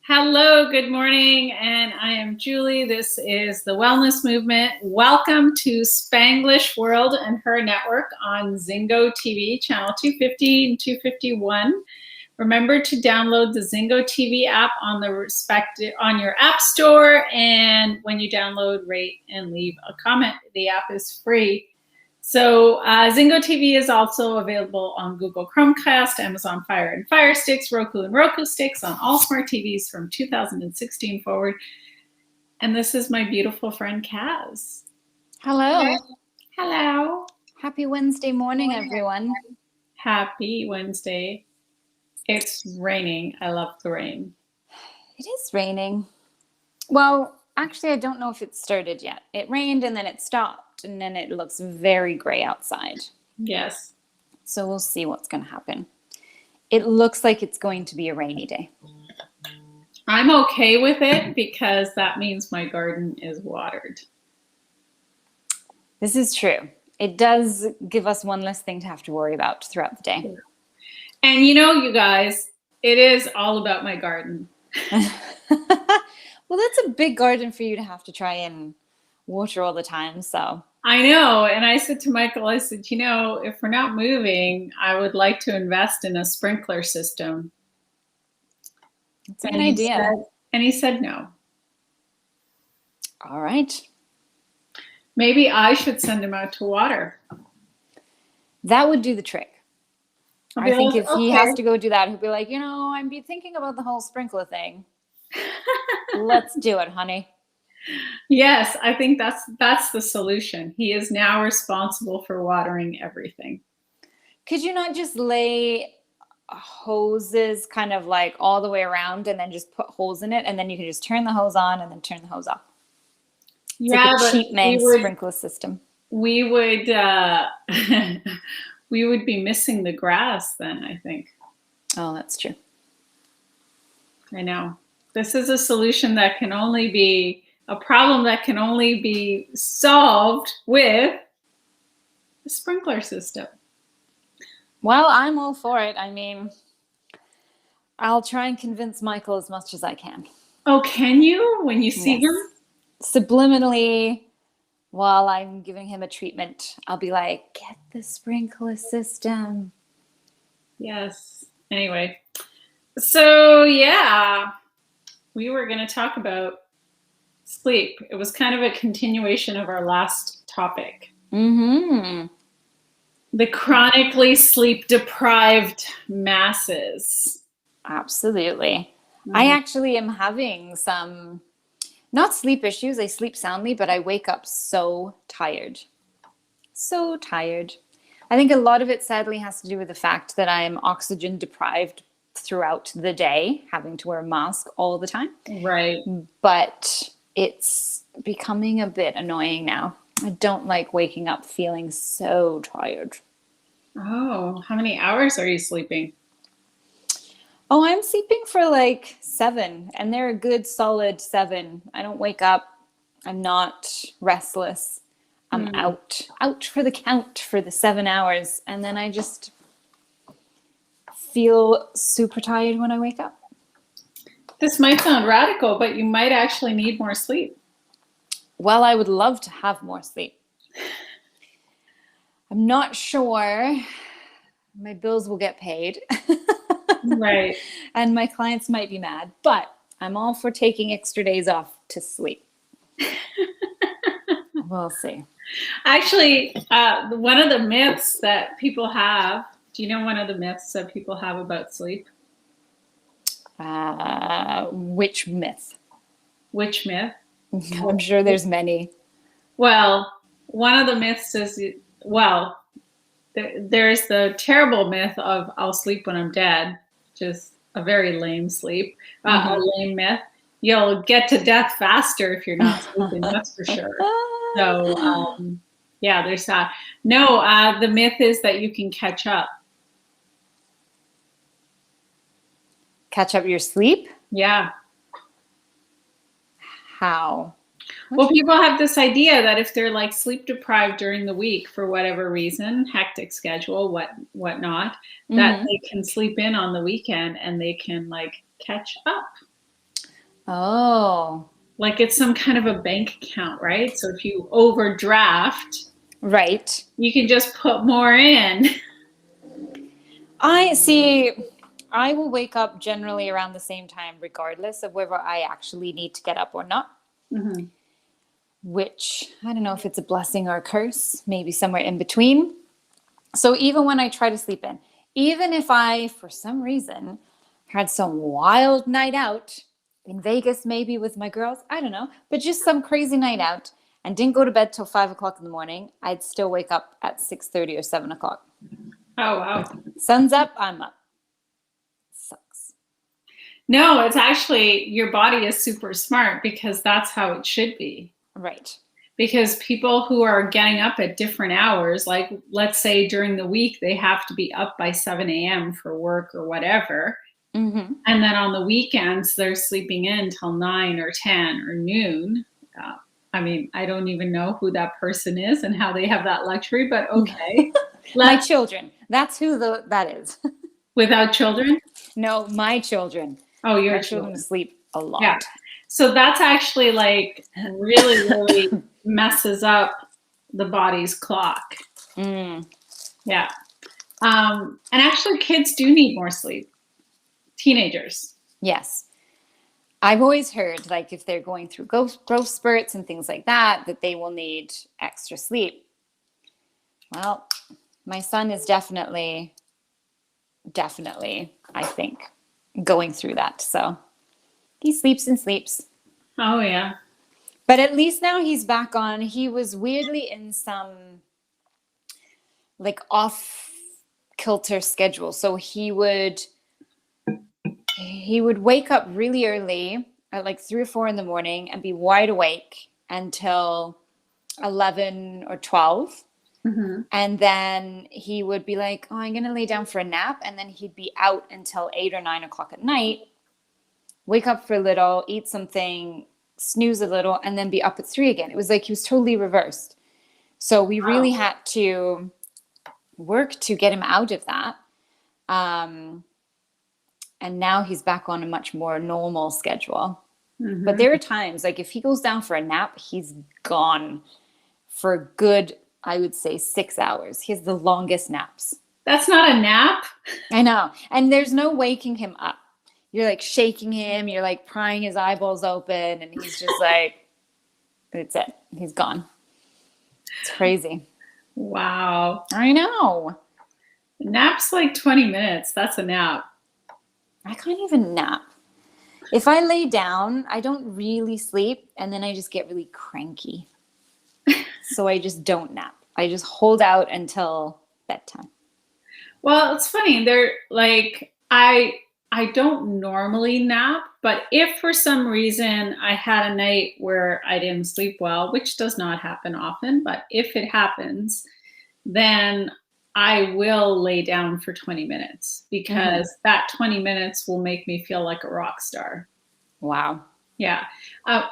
Hello, good morning, and I am Julie. This is the Wellness Movement. Welcome to Spanglish World and Her Network on Zingo TV, channel 250 and 251. Remember to download the Zingo TV app on your app store, and when you download, rate and leave a comment. The app is free. So Zingo TV is also available on Google Chromecast, Amazon Fire and Fire Sticks, Roku and Roku Sticks, on all smart TVs from 2016 forward. And this is my beautiful friend Kaz. Hello. Hello. Happy Wednesday morning, everyone. Happy Wednesday. It's raining. I love the rain. It is raining. Well, actually, I don't know if it started yet. It rained and then it stopped. And then it looks very gray outside. Yes. So we'll see what's going to happen. It looks like it's going to be a rainy day. I'm okay with it because that means my garden is watered. This is true. It does give us one less thing to have to worry about throughout the day. And you guys, it is all about my garden. Well, that's a big garden for you to have to try and water all the time, so. I know, and I said to Michael, I said, if we're not moving, I would like to invest in a sprinkler system. That's a good idea. He said no. All right. Maybe I should send him out to water. That would do the trick. I think if he has to go do that, he'll be like, I'm thinking about the whole sprinkler thing. Let's do it, honey. Yes, I think that's the solution. He is now responsible for watering everything. Could you not just lay hoses kind of like all the way around and then just put holes in it, and then you can just turn the hose on and then turn the hose off? It's like a cheap man's sprinkler system. We would we would be missing the grass then, I think. Oh, that's true. I know. This is a solution that can only be a problem that can only be solved with a sprinkler system. Well, I'm all for it. I mean, I'll try and convince Michael as much as I can. Oh, can you? When you see him? Subliminally, while I'm giving him a treatment, I'll be like, get the sprinkler system. Yes. Anyway, so yeah, we were going to talk about sleep. It was kind of a continuation of our last topic. Mm-hmm. The chronically sleep-deprived masses. Absolutely. Mm-hmm. I actually am having some, not sleep issues. I sleep soundly, but I wake up so tired. So tired. I think a lot of it sadly has to do with the fact that I'm oxygen deprived throughout the day, having to wear a mask all the time. Right. But it's becoming a bit annoying now. I don't like waking up feeling so tired. Oh, how many hours are you sleeping? Oh, I'm sleeping for like 7, and they're a good solid 7. I don't wake up. I'm not restless. I'm out for the count for the 7 hours, and then I just feel super tired when I wake up. This might sound radical, but you might actually need more sleep. Well, I would love to have more sleep. I'm not sure my bills will get paid. Right. And my clients might be mad, but I'm all for taking extra days off to sleep. We'll see. Actually, one of the myths that people have, do you know one of the myths that people have about sleep? Which myth? Which myth? I'm sure there's many. Well, one of the myths is, there's the terrible myth of I'll sleep when I'm dead, which is a very lame sleep, a lame myth. You'll get to death faster if you're not sleeping, that's for sure. So, yeah, there's that. No, the myth is that you can catch up. Catch up your sleep? Yeah. How? Well, people have this idea that if they're like sleep deprived during the week for whatever reason, hectic schedule, whatnot, that they can sleep in on the weekend and they can like catch up. Oh, Like it's some kind of a bank account, right? So if you overdraft, right. you can just put more in. I see. I will wake up generally around the same time, regardless of whether I actually need to get up or not, Mhm. which I don't know if it's a blessing or a curse, maybe somewhere in between. So even when I try to sleep in, even if I, for some reason, had some wild night out in Vegas, maybe with my girls, I don't know, but just some crazy night out and didn't go to bed till 5 o'clock in the morning, I'd still wake up at 6:30 or 7 o'clock. Oh, wow. Sun's up, I'm up. Sucks. No, it's actually your body is super smart because that's how it should be. Right. Because people who are getting up at different hours, like let's say during the week, they have to be up by 7 a.m. for work or whatever. Mm-hmm. And then on the weekends, they're sleeping in till 9 or 10 or noon. I mean, I don't even know who that person is and how they have that luxury, but okay. My Let's, children. That's who that is. without children? No, my children. Oh, your My children children. sleep a Yeah. lot. So that's actually like really, really messes up the body's clock. Mm, Yeah. And actually, kids do need more sleep. Teenagers. yes. I've always heard, like, if they're going through growth spurts and things like that, that they will need extra sleep. Well, my son is definitely, I think, going through that. So he sleeps and sleeps. Oh, yeah. But at least now he's back on. He was weirdly in some like off kilter schedule. So he would wake up really early at like 3 or 4 in the morning and be wide awake until 11 or 12. Mm-hmm. And then he would be like, oh, I'm going to lay down for a nap. And then he'd be out until 8 or 9 o'clock at night, wake up for a little, eat something, snooze a little, and then be up at 3 again. It was like he was totally reversed. So we really Wow. had to work to get him out of that. Um, and now he's back on a much more normal schedule. But Mm-hmm. there are times, like if he goes down for a nap, he's gone for a good, I would say, 6 hours. He has the longest naps. That's not a nap. I know. And there's no waking him up. You're like shaking him, you're like prying his eyeballs open, and he's just like, that's it. He's gone. It's crazy. Wow. I know. Nap's like 20 minutes. That's a nap. I can't even nap. If I lay down, I don't really sleep, and then I just get really cranky. So I just don't nap. I just hold out until bedtime. Well, it's funny. They're like I don't normally nap, but if for some reason I had a night where I didn't sleep well, which does not happen often, but if it happens, then I will lay down for 20 minutes because that 20 minutes will make me feel like a rock star. Wow. Yeah. Uh,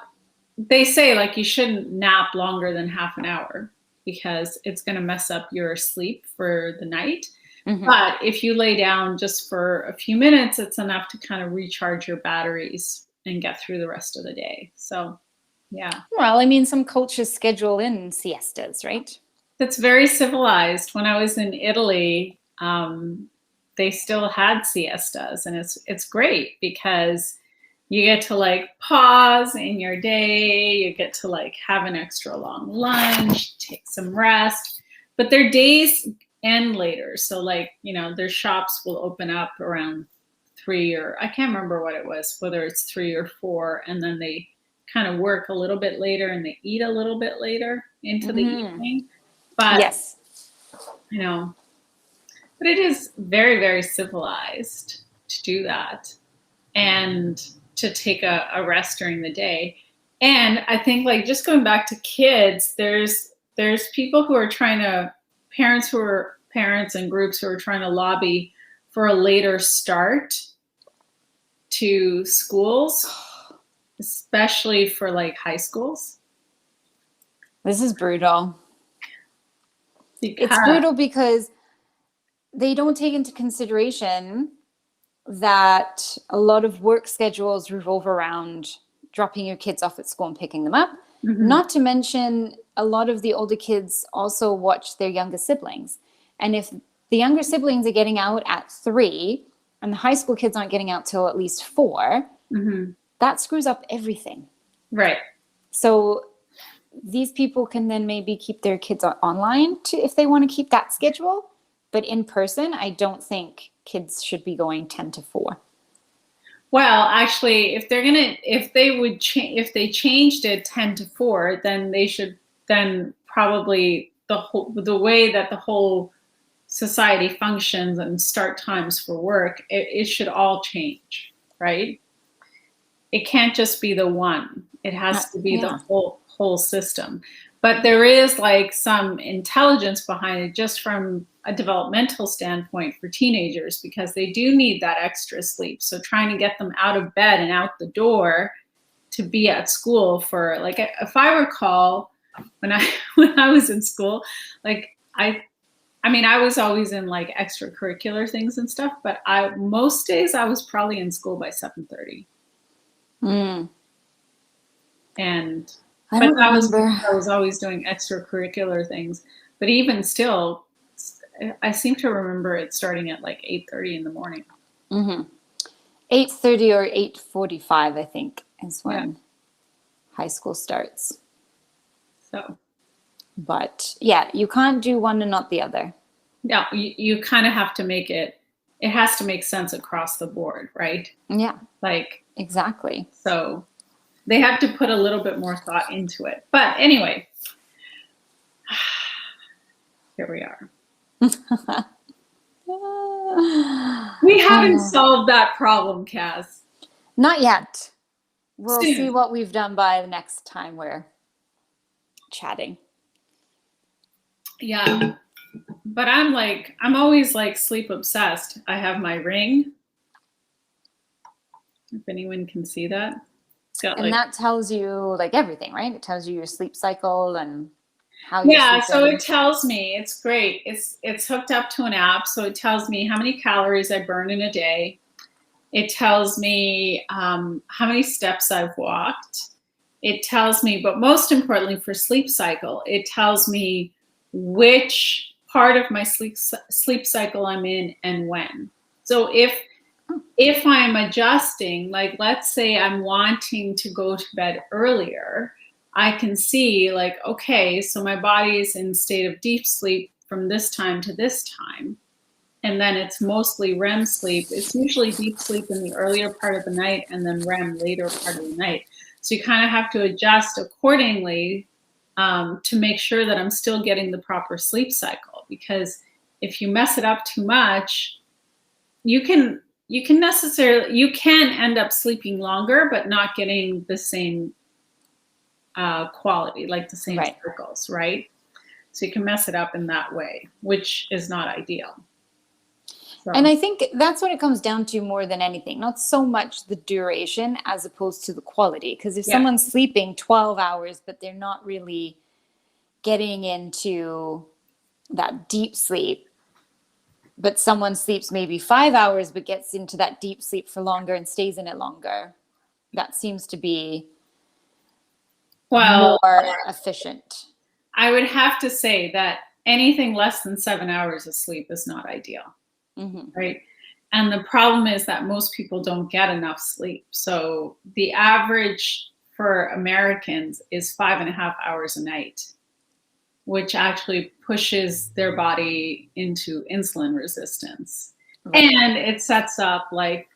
they say like you shouldn't nap longer than half an hour because it's going to mess up your sleep for the night. Mm-hmm. But if you lay down just for a few minutes, it's enough to kind of recharge your batteries and get through the rest of the day. So, yeah. Well, I mean, some cultures schedule in siestas, right? It's very civilized. When I was in Italy, they still had siestas, and it's great because you get to like pause in your day, you get to like have an extra long lunch, take some rest, but their days end later. So like, their shops will open up around 3 or I can't remember what it was, whether it's 3 or 4, and then they kind of work a little bit later and they eat a little bit later into the evening. But Yes. but it is very, very civilized to do that and to take a rest during the day. And I think like just going back to kids, there's people who are trying to parents and groups who are trying to lobby for a later start to schools, especially for like high schools. This is brutal. Because, It's brutal because they don't take into consideration that a lot of work schedules revolve around dropping your kids off at school and picking them up. Mm-hmm. Not to mention, a lot of the older kids also watch their younger siblings. And if the younger siblings are getting out at 3 and the high school kids aren't getting out till at least 4, Mm-hmm. that screws up everything. Right. So these people can then maybe keep their kids online if they want to keep that schedule. But in person, I don't think kids should be going 10 to 4. Well, actually, if they changed it 10 to 4, then probably the way that the whole society functions and start times for work, it should all change, right? It can't just be the one. It has to be the whole system. But there is like some intelligence behind it just from a developmental standpoint for teenagers, because they do need that extra sleep. So trying to get them out of bed and out the door to be at school for, like, if I recall when I was in school, like I mean, I was always in like extracurricular things and stuff, but most days I was probably in school by 7:30. And I was always doing extracurricular things. But even still, I seem to remember it starting at like 8:30 in the morning. 8:30 or 8:45, I think, is when high school starts. So, but yeah, you can't do one and not the other. Yeah, you kind of have to make it has to make sense across the board, right? Yeah. Like, exactly. So they have to put a little bit more thought into it. But anyway, here we are. We haven't solved that problem, Kaz. Not yet. We'll Soon. see what we've done by the next time we're chatting. Yeah. But I'm always like sleep obsessed. I have my ring. If anyone can see that. It's got, and that tells you like everything, right? It tells you your sleep cycle and how you're sleeping. So it tells me, it's great. It's hooked up to an app, so it tells me how many calories I burn in a day. It tells me how many steps I've walked. It tells me, but most importantly for sleep cycle, it tells me which part of my sleep cycle I'm in and when. So if I'm adjusting, like let's say I'm wanting to go to bed earlier, I can see like, okay, so my body is in state of deep sleep from this time to this time. And then it's mostly REM sleep. It's usually deep sleep in the earlier part of the night and then REM later part of the night. So you kind of have to adjust accordingly to make sure that I'm still getting the proper sleep cycle. Because if you mess it up too much, you can end up sleeping longer, but not getting the same quality, like the same circles, right? So you can mess it up in that way, which is not ideal. So. And I think that's what it comes down to more than anything, not so much the duration as opposed to the quality. Because if someone's sleeping 12 hours, but they're not really getting into that deep sleep, but someone sleeps maybe 5 hours, but gets into that deep sleep for longer and stays in it longer, that seems to be more efficient. I would have to say that anything less than 7 hours of sleep is not ideal. Right. And the problem is that most people don't get enough sleep. So the average for Americans is 5.5 hours a night, which actually pushes their body into insulin resistance. And it sets up like,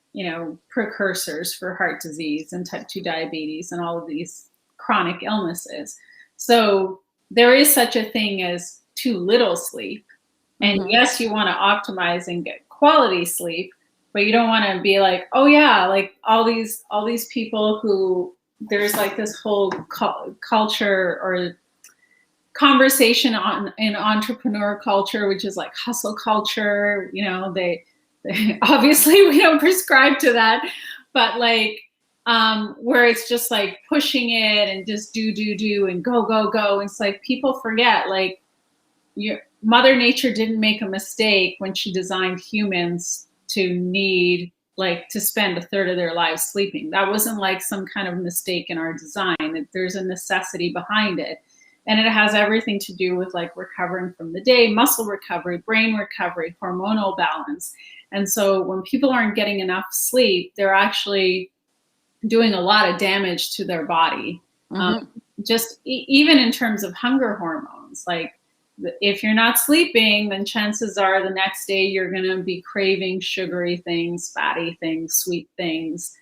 precursors for heart disease and type 2 diabetes and all of these chronic illnesses. So there is such a thing as too little sleep. And yes, you want to optimize and get quality sleep, but you don't want to be like, oh yeah, like all these people who there's like this whole culture or conversation in entrepreneur culture, which is like hustle culture. They obviously we don't prescribe to that, but like where it's just like pushing it and just do and go. It's like people forget like Mother Nature didn't make a mistake when she designed humans to need like to spend a third of their lives sleeping. That wasn't like some kind of mistake in our design. There's a necessity behind it. And it has everything to do with like recovering from the day, muscle recovery, brain recovery, hormonal balance. And so when people aren't getting enough sleep, they're actually doing a lot of damage to their body. Just even in terms of hunger hormones, like if you're not sleeping, then chances are the next day you're going to be craving sugary things, fatty things, sweet things,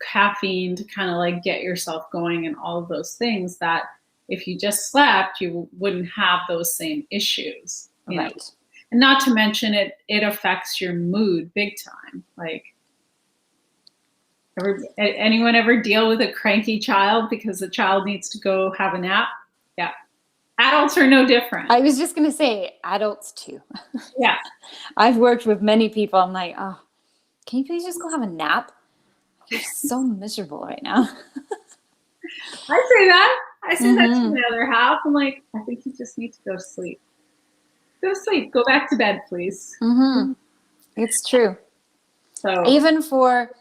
caffeine to kind of like get yourself going, and all of those things that if you just slept, you wouldn't have those same issues. You know? And not to mention it affects your mood big time. Like, anyone ever deal with a cranky child because the child needs to go have a nap? Yeah. Adults are no different. I was just going to say adults too. Yeah. I've worked with many people. I'm like, oh, can you please just go have a nap? You're so miserable right now. I say that. I say that to my other half. I'm like, I think you just need to go to sleep. Go to sleep. Go back to bed, please. It's true. So even for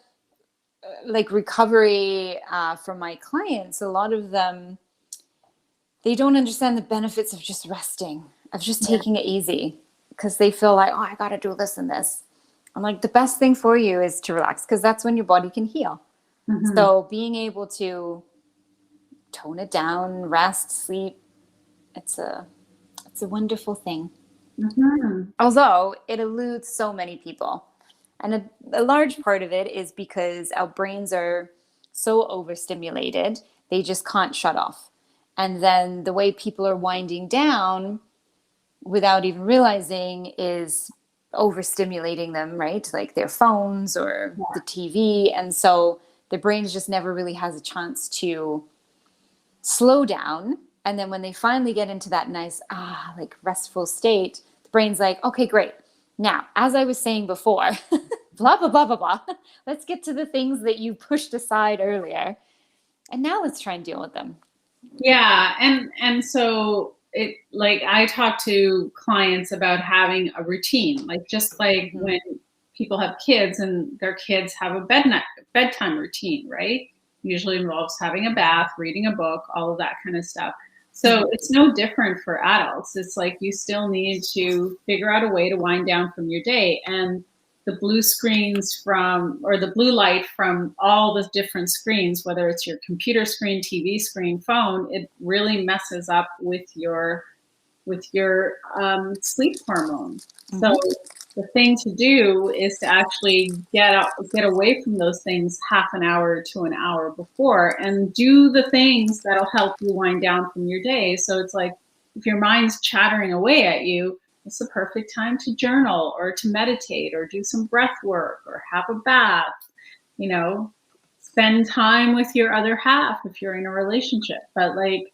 like recovery from my clients, a lot of them, they don't understand the benefits of just resting, of just taking it easy, because they feel like, oh, I got to do this and this. I'm like, the best thing for you is to relax, because that's when your body can heal. So being able to tone it down, rest, sleep, it's a wonderful thing. Although it eludes so many people. And a large part of it is because our brains are so overstimulated, they just can't shut off. And then the way people are winding down without even realizing is overstimulating them, right? Like their phones or the TV. And so the brain just never really has a chance to slow down. And then when they finally get into that nice, like restful state, the brain's like, okay, great. Now, as I was saying before, blah, blah, blah, blah, blah. Let's get to the things that you pushed aside earlier. And now let's try and deal with them. Yeah. And so it, like, I talk to clients about having a routine, like just like when people have kids and their kids have a bedtime routine, right? Usually involves having a bath, reading a book, all of that kind of stuff. So it's no different for adults. It's like you still need to figure out a way to wind down from your day. And the blue screens or the blue light from all the different screens, whether it's your computer screen, TV screen, phone, it really messes up with your sleep hormone. So the thing to do is to actually get away from those things half an hour to an hour before, and do the things that'll help you wind down from your day. So it's like, if your mind's chattering away at you, it's the perfect time to journal or to meditate or do some breath work or have a bath, spend time with your other half if you're in a relationship. But like,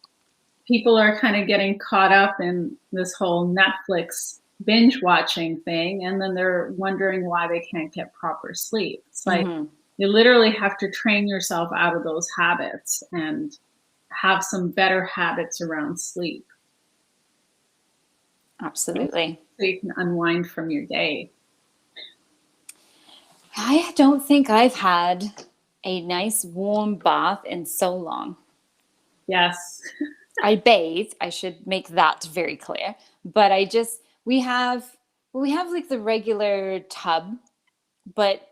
people are kind of getting caught up in this whole Netflix binge watching thing, and then they're wondering why they can't get proper sleep. It's like you literally have to train yourself out of those habits and have some better habits around sleep. Absolutely. So you can unwind from your day. I don't think I've had a nice warm bath in so long. Yes. I bathe. I should make that very clear. But we have like the regular tub, but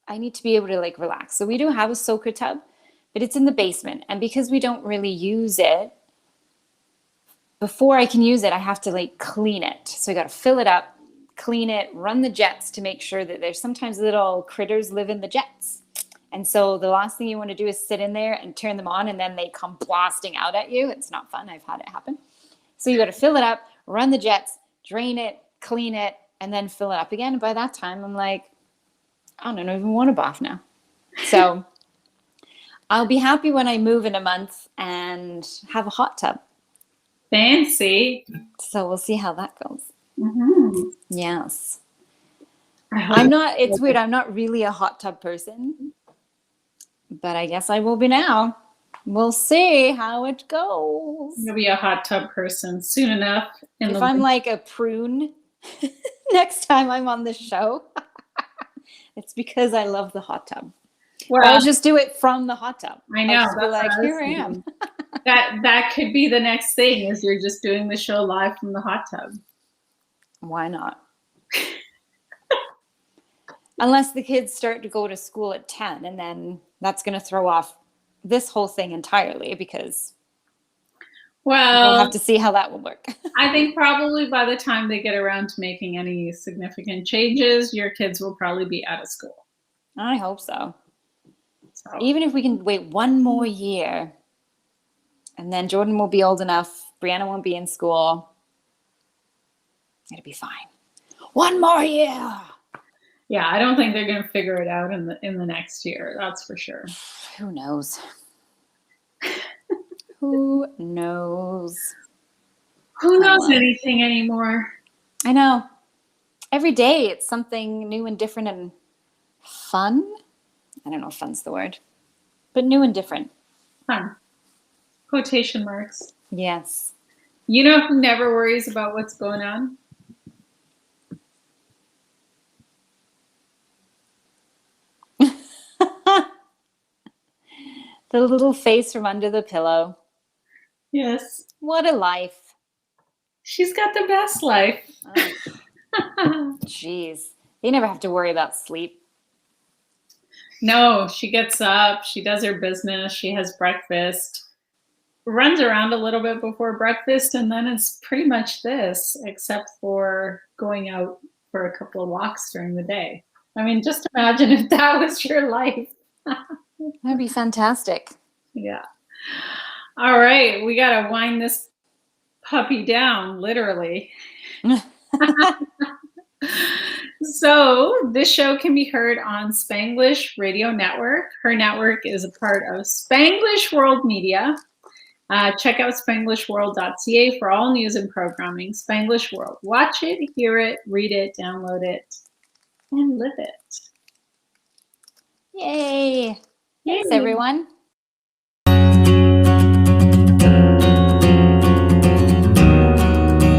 I need to be able to like relax. So we do have a soaker tub, but it's in the basement. And because we don't really use it, before I can use it, I have to like clean it. So I got to fill it up, clean it, run the jets to make sure that there's sometimes little critters live in the jets. And so the last thing you want to do is sit in there and turn them on and then they come blasting out at you. It's not fun. I've had it happen. So you got to fill it up, run the jets, drain it, clean it, and then fill it up again. And by that time, I'm like, I don't even want a bath now. So I'll be happy when I move in a month and have a hot tub. Fancy. So we'll see how that goes. Yes. It's weird. I'm not really a hot tub person, but I guess I will be now. We'll see how it goes. You'll be a hot tub person soon enough. If I'm like a prune next time I'm on the show, It's because I love the hot tub. Well, I'll just do it from the hot tub. I know. I'll just be That's what like, I was here I am. thinking. That could be the next thing, is you're just doing the show live from the hot tub. Why not? Unless the kids start to go to school at 10, and then that's going to throw off this whole thing entirely, because we'll Well, have to see how that will work. I think probably by the time they get around to making any significant changes, your kids will probably be out of school. I hope so. So, Even if we can wait one more year, and then Jordan will be old enough, Brianna won't be in school, it'll be fine. One more year. yeah, I don't think they're going to figure it out in the next year. That's for sure. Who knows? Who knows? Who knows anything anymore? I know. Every day it's something new and different and fun. I don't know if fun's the word, but new and different. Fun. Quotation marks. Yes. You know who never worries about what's going on? The little face from under the pillow. Yes. What a life. She's got the best life. Oh, jeez. They never have to worry about sleep. No, she gets up, she does her business, she has breakfast, runs around a little bit before breakfast, and then it's pretty much this, except for going out for a couple of walks during the day. I mean, just imagine if that was your life. That'd be fantastic. Yeah. All right, we got to wind this puppy down, literally. So this show can be heard on Spanglish Radio Network. Her network is a part of Spanglish World Media. Check out spanglishworld.ca for all news and programming. Spanglish World. Watch it, hear it, read it, download it, and live it. Yay. Thanks, Yay. everyone.